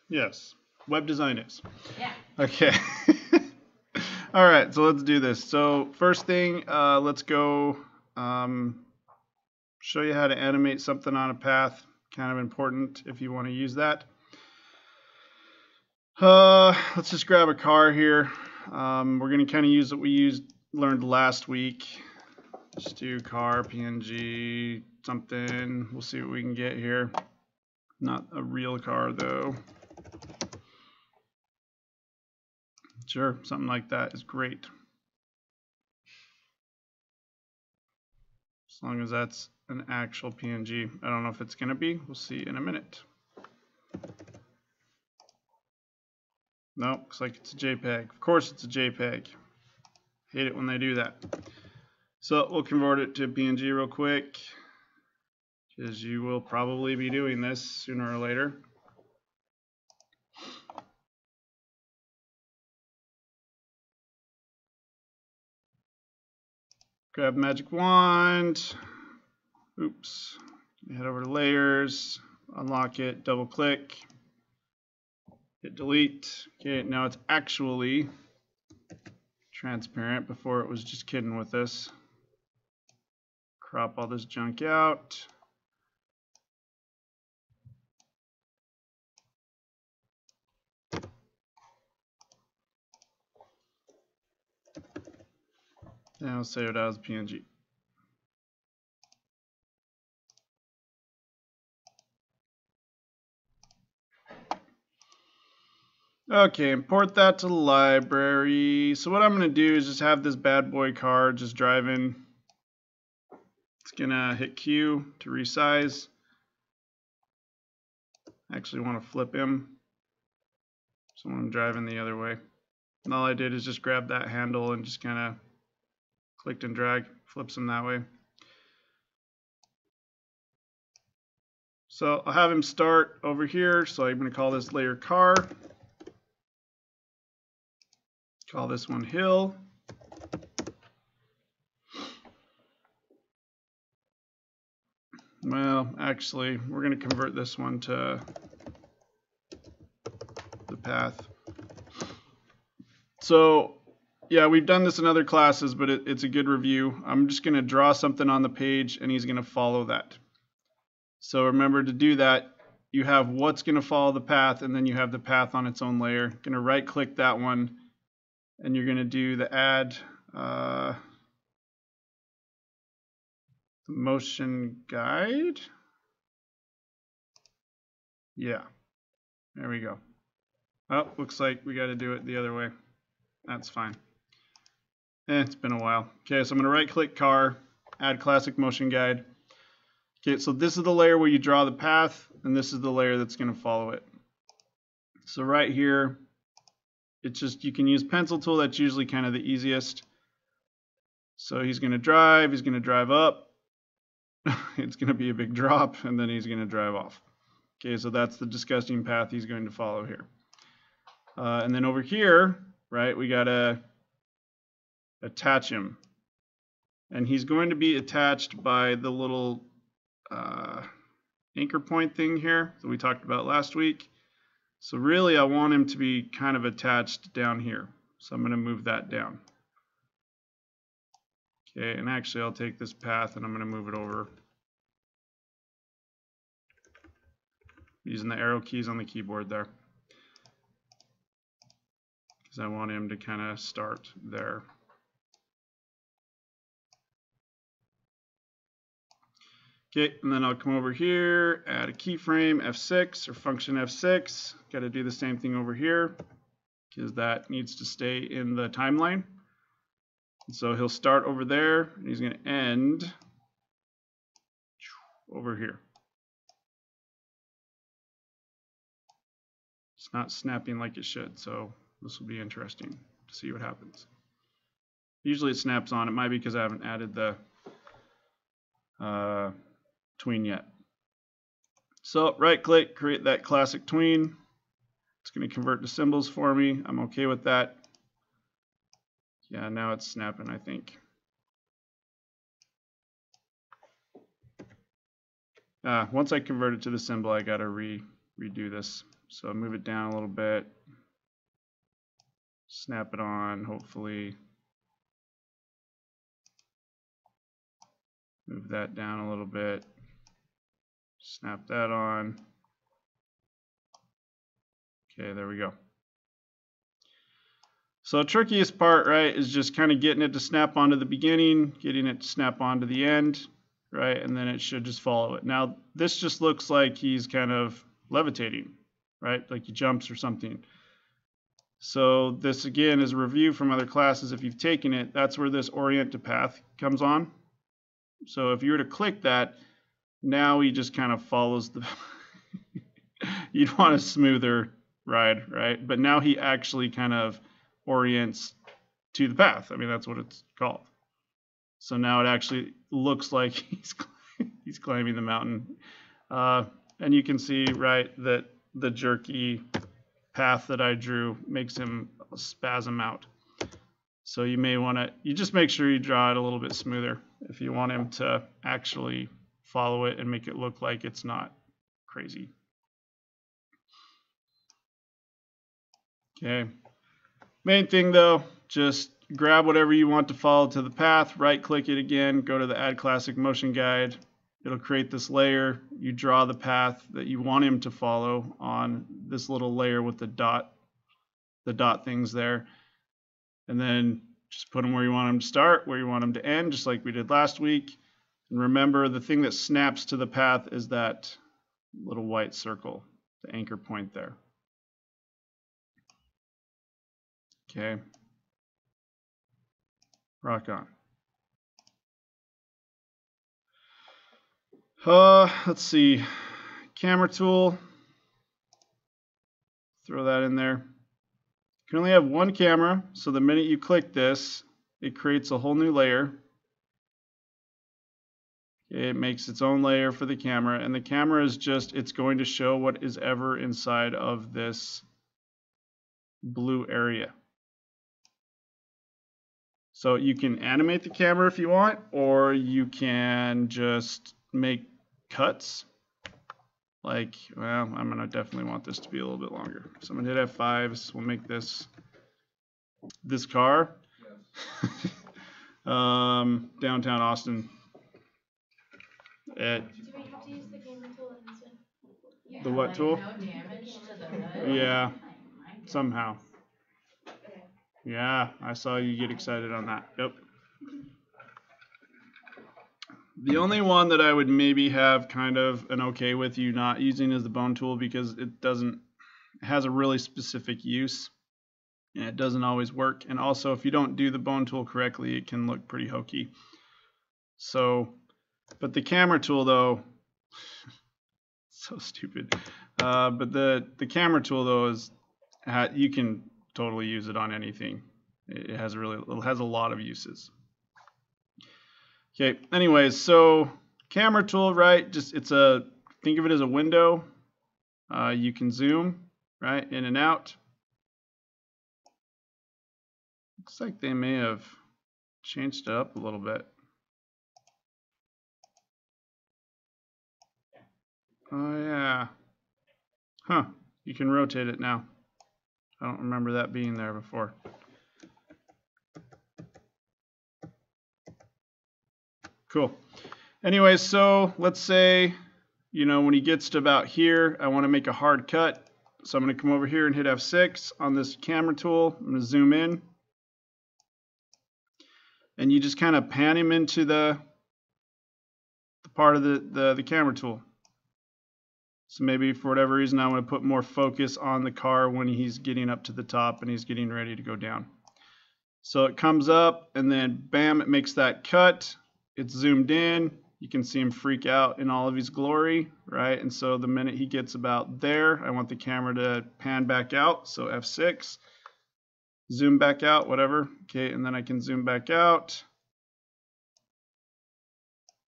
Yes, web design is. Yeah. Okay. All right, so let's do this. So first thing, let's go show you how to animate something on a path. Kind of important if you want to use that. Let's just grab a car here. We're going to kind of use what we learned last week. Just do car, PNG, something. We'll see what we can get here. Not a real car though. Sure, something like that is great. As long as that's an actual PNG. I don't know if it's going to be. We'll see in a minute. No, looks like it's a JPEG. Of course it's a JPEG. Hate it when they do that. So we'll convert it to PNG real quick, because you will probably be doing this sooner or later. Grab magic wand. Oops. Head over to layers, unlock it, double click, hit delete. Okay, now it's actually transparent. Before it was just kidding with us. Crop all this junk out. And I'll save it as PNG. Okay, import that to the library. So what I'm going to do is just have this bad boy car just driving. It's going to hit Q to resize. I actually want to flip him. So I'm driving the other way. And all I did is just grab that handle and just kind of clicked and drag, flips him that way. So I'll have him start over here. So I'm going to call this layer car. Call this one hill. Well, actually, we're going to convert this one to the path. So, yeah, we've done this in other classes, but it's a good review. I'm just going to draw something on the page, and he's going to follow that. So remember, to do that, you have what's going to follow the path, and then you have the path on its own layer. Going to right-click that one, and you're going to do the add the motion guide. Yeah, there we go. Oh, looks like we got to do it the other way. That's fine. It's been a while. Okay, so I'm going to right-click car, add classic motion guide. Okay, so this is the layer where you draw the path, and this is the layer that's going to follow it. So right here, it's just, you can use pencil tool. That's usually kind of the easiest. So he's going to drive up. It's going to be a big drop, and then he's going to drive off. Okay, so that's the disgusting path he's going to follow here. And then over here, right, we got to attach him. And he's going to be attached by the little anchor point thing here that we talked about last week. So really, I want him to be kind of attached down here. So I'm going to move that down. Okay, and actually I'll take this path and I'm going to move it over using the arrow keys on the keyboard there, because I want him to kind of start there. Okay, and then I'll come over here, add a keyframe F6 or function F6. Got to do the same thing over here because that needs to stay in the timeline. And so he'll start over there, and he's going to end over here. It's not snapping like it should, so this will be interesting to see what happens. Usually it snaps on. It might be because I haven't added the tween yet. So right click, create that classic tween. It's going to convert to symbols for me. I'm okay with that. Yeah, now it's snapping, I think. Once I convert it to the symbol, I got to redo this. So move it down a little bit, snap it on, hopefully. Move that down a little bit, snap that on. Okay, there we go. So the trickiest part, right, is just kind of getting it to snap onto the beginning, getting it to snap onto the end, right, and then it should just follow it. Now, this just looks like he's kind of levitating, right, like he jumps or something. So this, again, is a review from other classes. If you've taken it, that's where this orient to path comes on. So if you were to click that, now he just kind of follows the... You'd want a smoother ride, right? But now he actually kind of orients to the path. I mean, that's what it's called. So now it actually looks like he's climbing the mountain. And you can see, right, that the jerky path that I drew makes him spasm out. So you may want to, you just make sure you draw it a little bit smoother if you want him to actually follow it and make it look like it's not crazy. Okay. Main thing though, just grab whatever you want to follow to the path, right click it again, go to the Add Classic Motion Guide. It'll create this layer. You draw the path that you want him to follow on this little layer with the dot things there. And then just put them where you want them to start, where you want them to end, just like we did last week. And remember, the thing that snaps to the path is that little white circle, the anchor point there. Okay. Rock on. Let's see. Camera tool. Throw that in there. You can only have one camera, so the minute you click this, it creates a whole new layer. It makes its own layer for the camera, and the camera is just, it's going to show what is ever inside of this blue area. So you can animate the camera if you want, or you can just make cuts. Like, well, I'm going to definitely want this to be a little bit longer. So I'm going to hit F5. We'll make this car. Yes. Downtown Austin. Do we have to use the camera tool in this one? Yeah, the what tool? No damage to the hood. Yeah, somehow. Okay. Yeah, I saw you get excited on that. Yep. The only one that I would maybe have kind of an okay with you not using is the bone tool, because it has a really specific use and it doesn't always work. And also, if you don't do the bone tool correctly, it can look pretty hokey. So, but the camera tool though, so stupid. But the camera tool though is, you can totally use it on anything. It has a lot of uses. Okay, anyways, so camera tool, right? Just think of it as a window. You can zoom, right, in and out. Looks like they may have changed it up a little bit. Oh yeah. Huh, you can rotate it now. I don't remember that being there before. Cool. Anyways, so let's say, when he gets to about here, I want to make a hard cut. So I'm going to come over here and hit F6 on this camera tool. I'm going to zoom in. And you just kind of pan him into the part of the camera tool. So maybe for whatever reason, I want to put more focus on the car when he's getting up to the top and he's getting ready to go down. So it comes up and then bam, it makes that cut. It's zoomed in. You can see him freak out in all of his glory, right? And so the minute he gets about there, I want the camera to pan back out. So F6, zoom back out, whatever. Okay, and then I can zoom back out.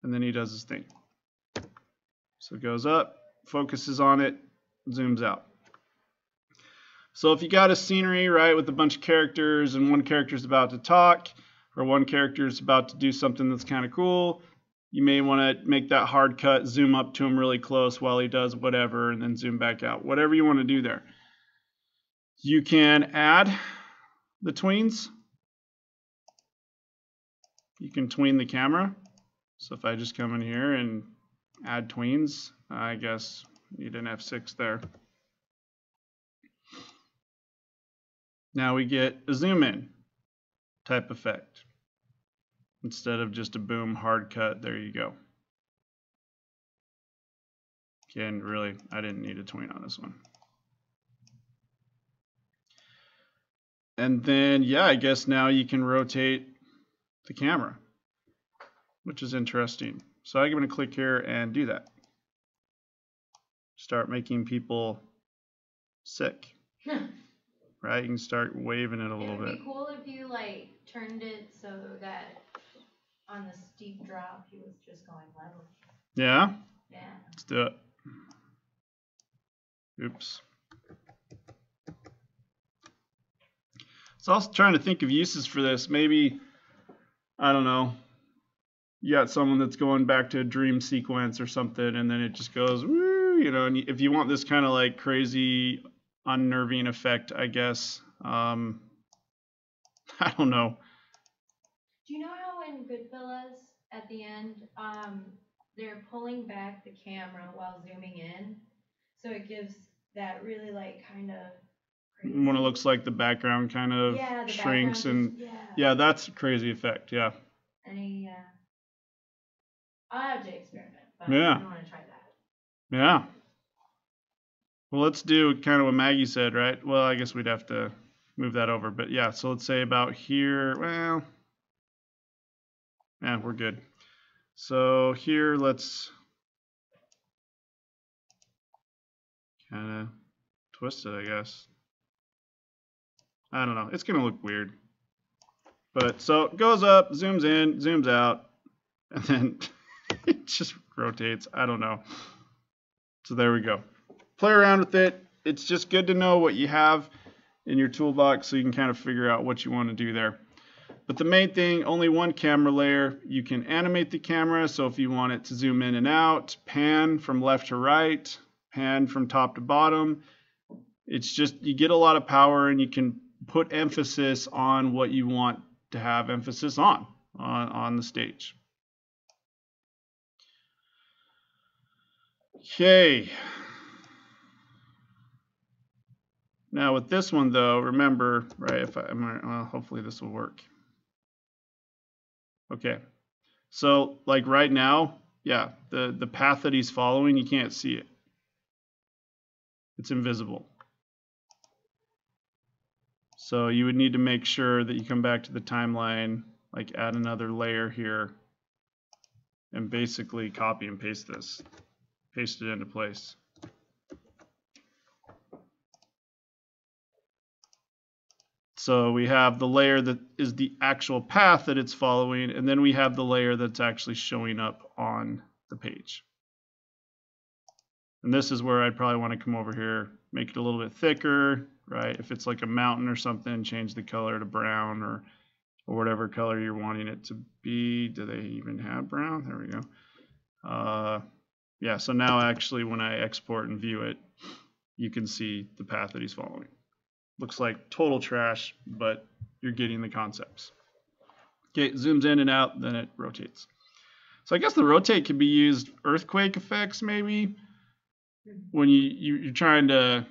And then he does his thing. So it goes up, focuses on it, zooms out. So if you got a scenery, right, with a bunch of characters and one character's about to talk, or one character is about to do something that's kind of cool, You may want to make that hard cut, zoom up to him really close while he does whatever, and then zoom back out. Whatever you want to do there. You can add the tweens. You can tween the camera. So if I just come in here and add tweens, I guess need an F6 there. Now we get a zoom in type effect. Instead of just a boom hard cut, there you go. Okay, and really, I didn't need a tween on this one. And then, yeah, I guess now you can rotate the camera, which is interesting. So I'm going to click here and do that. Start making people sick. Right? You can start waving it a little bit. It'd be cool if you like turned it so that on the steep drop he was just going level. Yeah? Yeah. Let's do it. Oops. So I was trying to think of uses for this. Maybe, I don't know, you got someone that's going back to a dream sequence or something, and then it just goes, woo, you know, and if you want this kind of like crazy unnerving effect, I guess, I don't know. Do you know how in Goodfellas at the end, they're pulling back the camera while zooming in, so it gives that really like kind of crazy. When it looks like the background kind of shrinks and yeah, that's a crazy effect. Yeah. And I'll have to experiment, but yeah. I want to try that. Yeah. Well, let's do kind of what Maggie said, right? Well, I guess we'd have to move that over, but yeah. So let's say about here. Well, yeah, we're good. So here, let's kind of twist it, I guess. I don't know. It's going to look weird. But so it goes up, zooms in, zooms out, and then it just rotates. I don't know. So there we go. Play around with it. It's just good to know what you have in your toolbox so you can kind of figure out what you want to do there. But the main thing, only one camera layer. You can animate the camera. So if you want it to zoom in and out, pan from left to right, pan from top to bottom. It's just, you get a lot of power and you can put emphasis on what you want to have emphasis on the stage. Okay. Now with this one though, remember, right, if well, hopefully this will work. Okay. So like right now, yeah, the path that he's following, you can't see it. It's invisible. So you would need to make sure that you come back to the timeline, like add another layer here, and basically copy and paste this. Paste it into place. So we have the layer that is the actual path that it's following, and then we have the layer that's actually showing up on the page. And this is where I'd probably want to come over here, make it a little bit thicker, right? If it's like a mountain or something, change the color to brown or whatever color you're wanting it to be. Do they even have brown? There we go. Yeah, so now actually when I export and view it, you can see the path that he's following. Looks like total trash, but you're getting the concepts. Okay, it zooms in and out, then it rotates. So I guess the rotate could be used earthquake effects maybe. When you're trying to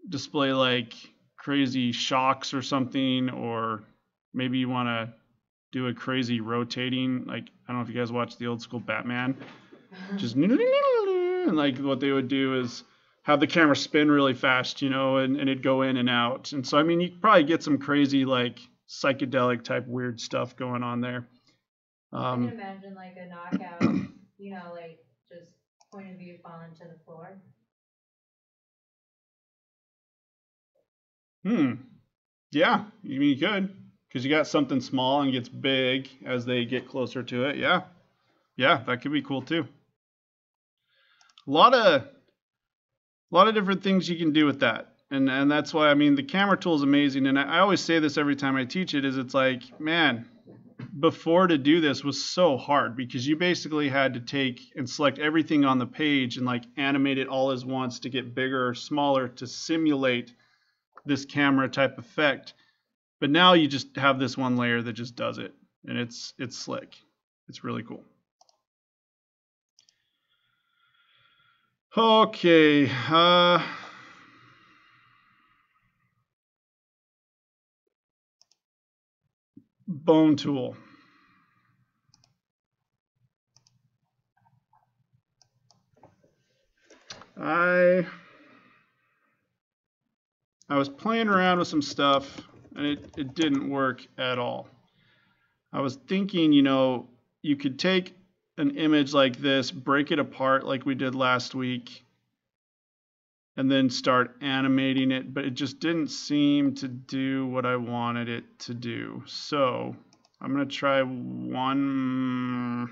display like crazy shocks or something, or maybe you want to do a crazy rotating, like I don't know if you guys watch the old school Batman, just and like what they would do is have the camera spin really fast, you know, and it'd go in and out. And so I mean you could probably get some crazy like psychedelic type weird stuff going on there. I can imagine like a knockout, you know, like just point of view falling to the floor. Yeah, you mean you could, because you got something small and gets big as they get closer to it. Yeah, that could be cool too. A lot of different things you can do with that, and that's why I mean the camera tool is amazing. And I always say this every time I teach it: is it's like, man, before to do this was so hard because you basically had to take and select everything on the page and like animate it all as once to get bigger or smaller to simulate this camera type effect. But now you just have this one layer that just does it, and it's slick. It's really cool. Okay, bone tool. I was playing around with some stuff, and it didn't work at all. I was thinking, you know, you could take an image like this, break it apart like we did last week, and then start animating it, but it just didn't seem to do what I wanted it to do. So I'm going to try one.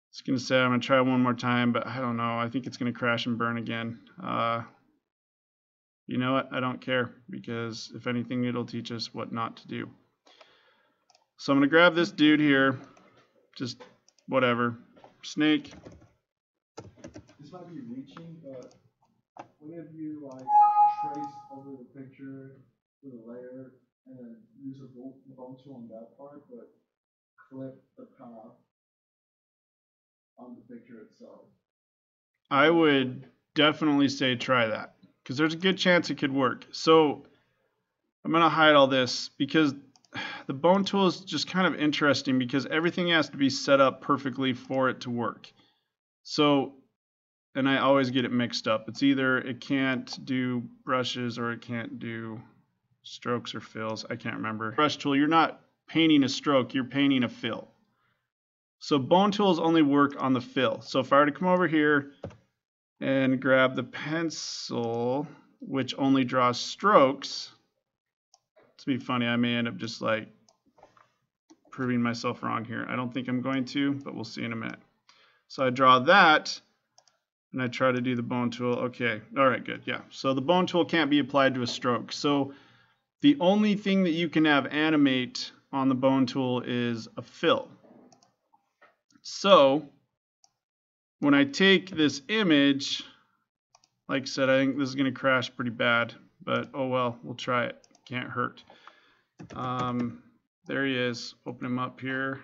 It's going to say I'm going to try one more time, but I don't know. I think it's going to crash and burn again. You know what? I don't care, because if anything, it'll teach us what not to do. So I'm going to grab this dude here. Just whatever. Snake. This might be reaching, but whenever you like trace over the picture with a layer and then use the bone tool on that part, but clip the path on the picture itself. I would definitely say try that, because there's a good chance it could work. So I'm going to hide all this because the bone tool is just kind of interesting because everything has to be set up perfectly for it to work. So, and I always get it mixed up. It's either it can't do brushes or it can't do strokes or fills. I can't remember. Brush tool, you're not painting a stroke, you're painting a fill. So bone tools only work on the fill. So if I were to come over here and grab the pencil, which only draws strokes, to be funny, I may end up just like proving myself wrong here. I don't think I'm going to, but we'll see in a minute. So I draw that, and I try to do the bone tool. Okay, all right, good, yeah. So the bone tool can't be applied to a stroke. So the only thing that you can have animate on the bone tool is a fill. So when I take this image, like I said, I think this is going to crash pretty bad, but oh well, we'll try it. Can't hurt. There he is. Open him up here.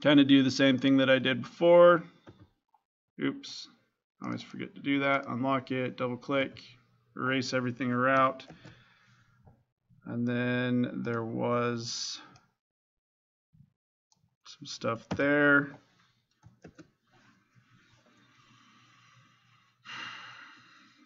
Kind of do the same thing that I did before. Oops. I always forget to do that. Unlock it, double click, erase everything around. And then there was some stuff there.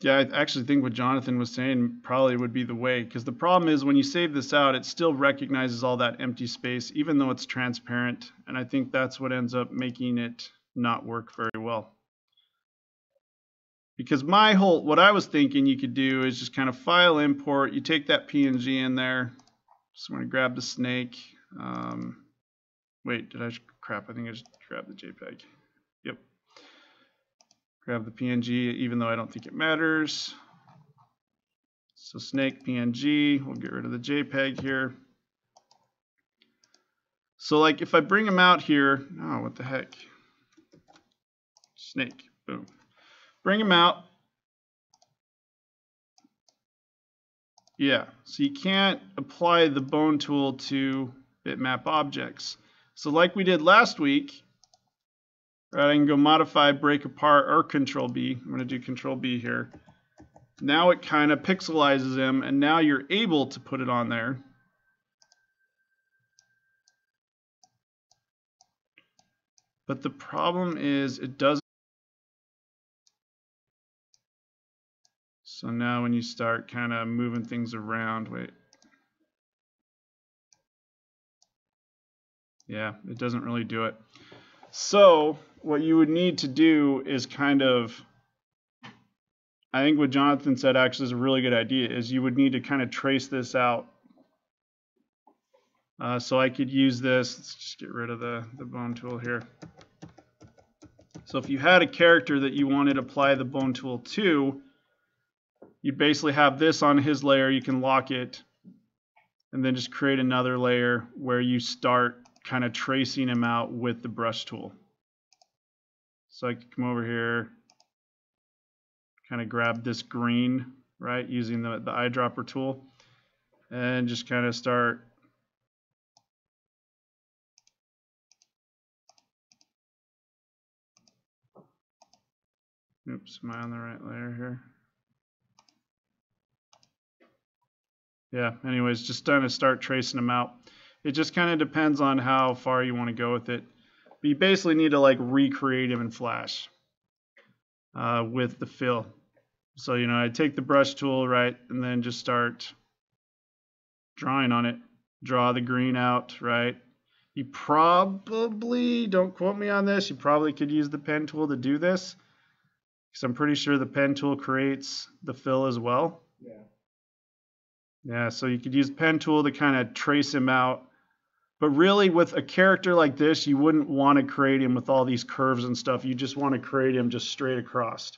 Yeah, I actually think what Jonathan was saying probably would be the way, because the problem is when you save this out, it still recognizes all that empty space, even though it's transparent. And I think that's what ends up making it not work very well. Because what I was thinking you could do is just kind of file import. You take that PNG in there. Just want to grab the snake. Wait, crap, I think I just grabbed the JPEG. Yep. Grab the PNG, even though I don't think it matters. So snake PNG, we'll get rid of the JPEG here. So like if I bring him out here, oh, what the heck? Snake, boom. Bring him out. Yeah, so you can't apply the bone tool to bitmap objects. So like we did last week, right, I can go modify, break apart, or control B. I'm going to do control B here. Now it kind of pixelizes him, and now you're able to put it on there. But the problem is it doesn't. So now when you start kind of moving things around, wait. Yeah, it doesn't really do it. So what you would need to do is kind of, I think what Jonathan said actually is a really good idea, is you would need to kind of trace this out. So I could use this. Let's just get rid of the bone tool here. So if you had a character that you wanted to apply the bone tool to, you basically have this on his layer. You can lock it and then just create another layer where you start kind of tracing him out with the brush tool. So I can come over here, kind of grab this green, right, using the eyedropper tool, and just kind of start oops, am I on the right layer here? Yeah, anyways, just kind of start tracing them out. It just kind of depends on how far you want to go with it. But you basically need to like recreate him in Flash with the fill. So, you know, I take the brush tool, right, and then just start drawing on it. Draw the green out, right? You probably, don't quote me on this, you probably could use the pen tool to do this, because I'm pretty sure the pen tool creates the fill as well. Yeah. Yeah, so you could use the pen tool to kind of trace him out. But really, with a character like this, you wouldn't want to create him with all these curves and stuff. You just want to create him just straight across.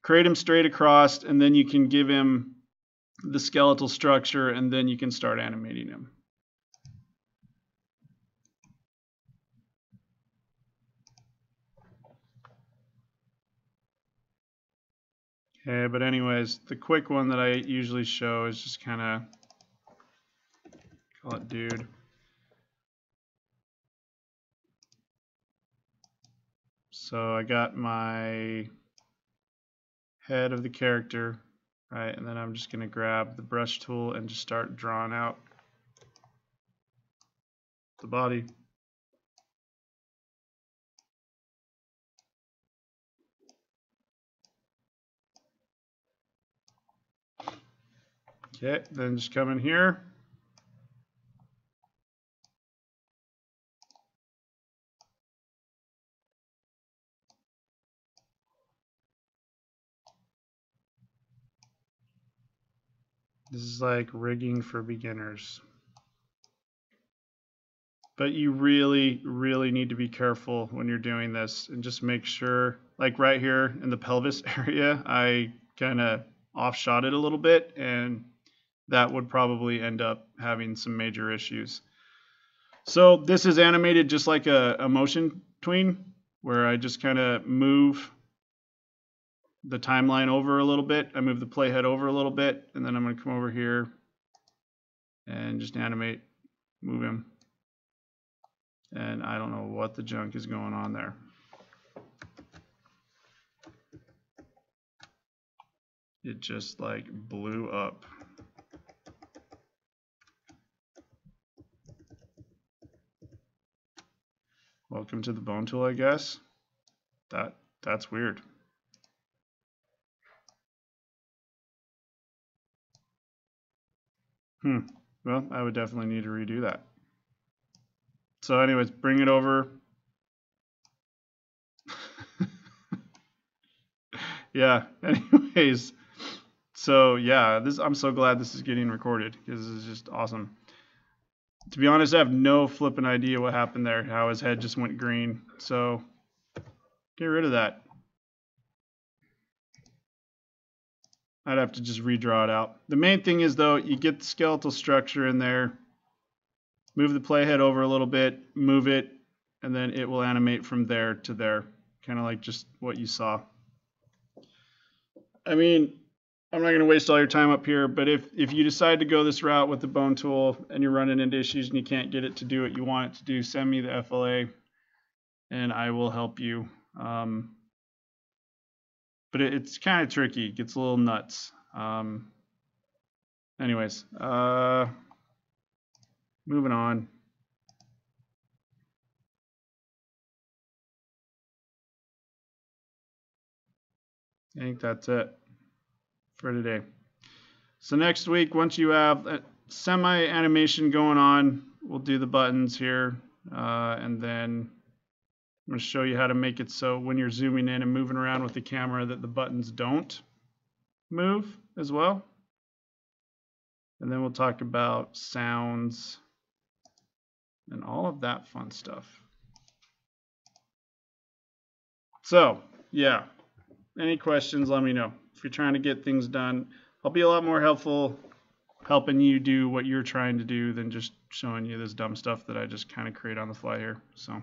Create him straight across, and then you can give him the skeletal structure, and then you can start animating him. Okay, but anyways, the quick one that I usually show is just kind of call it dude. So I got my head of the character, right, and then I'm just going to grab the brush tool and just start drawing out the body. Okay, then just come in here. This is like rigging for beginners. But you really, really need to be careful when you're doing this and just make sure, like right here in the pelvis area, I kind of offshot it a little bit, and that would probably end up having some major issues. So this is animated just like a motion tween, where I just kind of move the timeline over a little bit. I move the playhead over a little bit, and then I'm going to come over here and just animate, move him. And I don't know what the junk is going on there. It just like blew up. Welcome to the bone tool, I guess. That's weird. Well, I would definitely need to redo that. So anyways, bring it over. Yeah, anyways. So yeah, I'm so glad this is getting recorded, because this is just awesome. To be honest, I have no flipping idea what happened there, how his head just went green. So get rid of that. I'd have to just redraw it out. The main thing is, though, you get the skeletal structure in there, move the playhead over a little bit, move it, and then it will animate from there to there, kind of like just what you saw. I mean, I'm not going to waste all your time up here, but if you decide to go this route with the bone tool and you're running into issues and you can't get it to do what you want it to do, send me the FLA and I will help you. But it's kind of tricky. It gets a little nuts. Anyways, moving on. I think that's it for today. So next week, once you have a semi-animation going on, we'll do the buttons here, and then I'm going to show you how to make it so when you're zooming in and moving around with the camera that the buttons don't move as well. And then we'll talk about sounds and all of that fun stuff. So, yeah. any questions, let me know. If you're trying to get things done, I'll be a lot more helpful helping you do what you're trying to do than just showing you this dumb stuff that I just kind of create on the fly here. So.